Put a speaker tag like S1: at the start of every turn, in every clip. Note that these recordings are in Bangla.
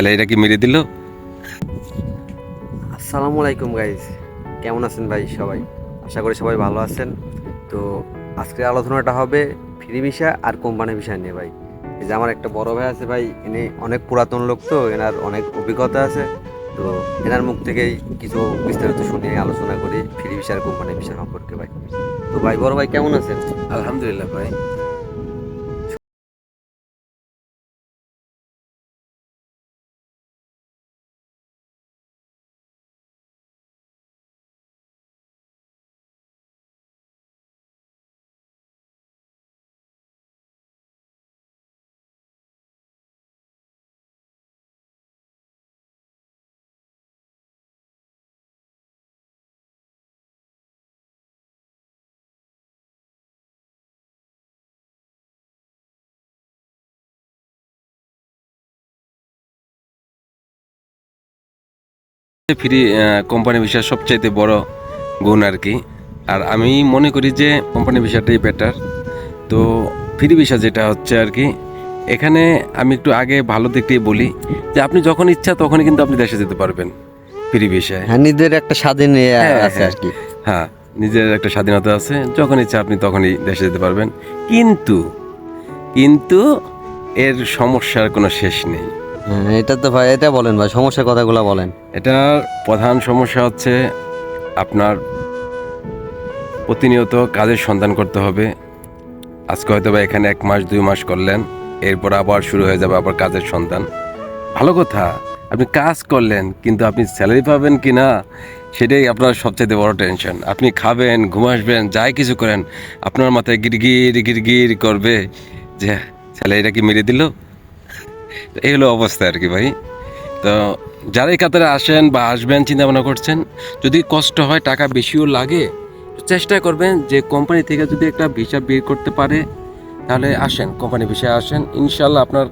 S1: তাহলে এটা কি মেরে দিল?
S2: আসসালামু আলাইকুম গাইজ, কেমন আছেন ভাই সবাই? আশা করি সবাই ভালো আছেন। তো আজকের আলোচনাটা হবে ফ্রি ভিসা আর কোম্পানি ভিসা নিয়ে ভাই। এই যে আমার একটা বড় ভাই আছে ভাই, ইনি অনেক পুরাতন লোক, তো এনার অনেক অভিজ্ঞতা আছে। তো এনার মুখ থেকেই কিছু বিস্তারিত শুনে আলোচনা করি ফ্রি ভিসা আর কোম্পানি ভিসা সম্পর্কে ভাই। তো ভাই, বড় ভাই কেমন আছেন?
S1: আলহামদুলিল্লাহ ভাই। ফ্রি কোম্পানি ভিসা সবচাইতে বড় গুণ আর কি। আর আমি মনে করি যে কোম্পানি ভিসাটাই বেটার। তো ফ্রি ভিসা যেটা হচ্ছে আর কি, এখানে আমি একটু আগে ভালো দিকটাই বলি যে আপনি যখন ইচ্ছা তখনই কিন্তু আপনি দেশে যেতে পারবেন ফ্রি ভিসায়।
S2: হ্যাঁ, নিজের একটা স্বাধীন
S1: হ্যাঁ
S2: আছে
S1: হ্যাঁ
S2: আর কি।
S1: হ্যাঁ, নিজের একটা স্বাধীনতা আছে, যখন ইচ্ছা আপনি তখনই দেশে যেতে পারবেন। কিন্তু কিন্তু এর সমস্যার কোনো শেষ নেই।
S2: হ্যাঁ, এটা তো ভাই, এটা বলেন ভাই, সমস্যার কথাগুলো বলেন।
S1: এটার প্রধান সমস্যা হচ্ছে আপনার প্রতিনিয়ত কাজের সন্ধান করতে হবে। আজকে হয়তো বা এখানে 1 মাস 2 মাস করলেন, এরপর আবার শুরু হয়ে যাবে আবার কাজের সন্ধান। ভালো কথা, আপনি কাজ করলেন কিন্তু আপনি স্যালারি পাবেন কি না সেটাই আপনার সবচেয়ে বড় টেনশন। আপনি খাবেন, ঘুমাসবেন, যাই কিছু করেন, আপনার মাথায় গিরগির গিরগির করবে যে স্যালারিটা কি মেরে দিল। এই হলো অবস্থা আর কি ভাই। তো যারা এই কাতারে আসেন বা আসবেন চিন্তা ভাবনা করছেন, যদি কষ্ট হয়, টাকা বেশিও লাগে, চেষ্টা করবেন যে কোম্পানি থেকে যদি একটা ভিসা বের করতে পারে তাহলে আসেন, কোম্পানি ভিসায় আসেন, ইনশাল্লাহ আপনার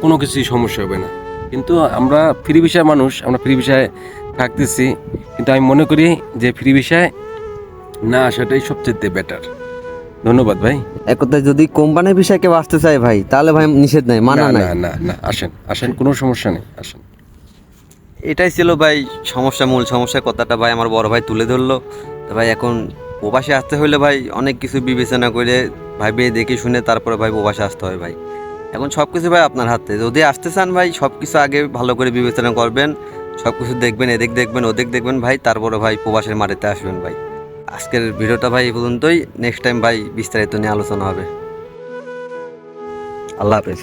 S1: কোনো কিছুই সমস্যা হবে না। কিন্তু আমরা ফ্রি ভিসায় মানুষ, আমরা ফ্রি ভিসায় থাকতেছি, কিন্তু আমি মনে করি যে ফ্রি ভিসায় না আসাটাই সবচেয়ে বেটার। ধন্যবাদ ভাই।
S2: এক কথায় যদি কোম্পানির বিষয়ে কেউ আসতে চায় ভাই, তাহলে ভাই নিষেধ নাই, মানা
S1: না
S2: নাই।
S1: না না না, আসেন আসেন, কোনো সমস্যা নেই, আসেন।
S2: এটাই ছিল ভাই সমস্যা, মূল সমস্যার কথাটা ভাই আমার বড় ভাই তুলে ধরলো। তো ভাই এখন প্রবাসে আসতে হলে ভাই অনেক কিছু বিবেচনা করে ভাইবে দেখে শুনে তারপরে ভাই প্রবাসে আসতে হয় ভাই। এখন সব কিছু ভাই আপনার হাতে, যদি আসতে চান ভাই সব কিছু আগে ভালো করে বিবেচনা করবেন, সব কিছু দেখবেন, এদিক দেখবেন ওদিক দেখবেন ভাই, তারপরে ভাই প্রবাসের মাটিতে আসবেন ভাই। আজকের ভিডিওটা ভাই এই পর্যন্তই, নেক্সট টাইম ভাই বিস্তারিত নিয়ে আলোচনা হবে। আল্লাহ হাফেজ।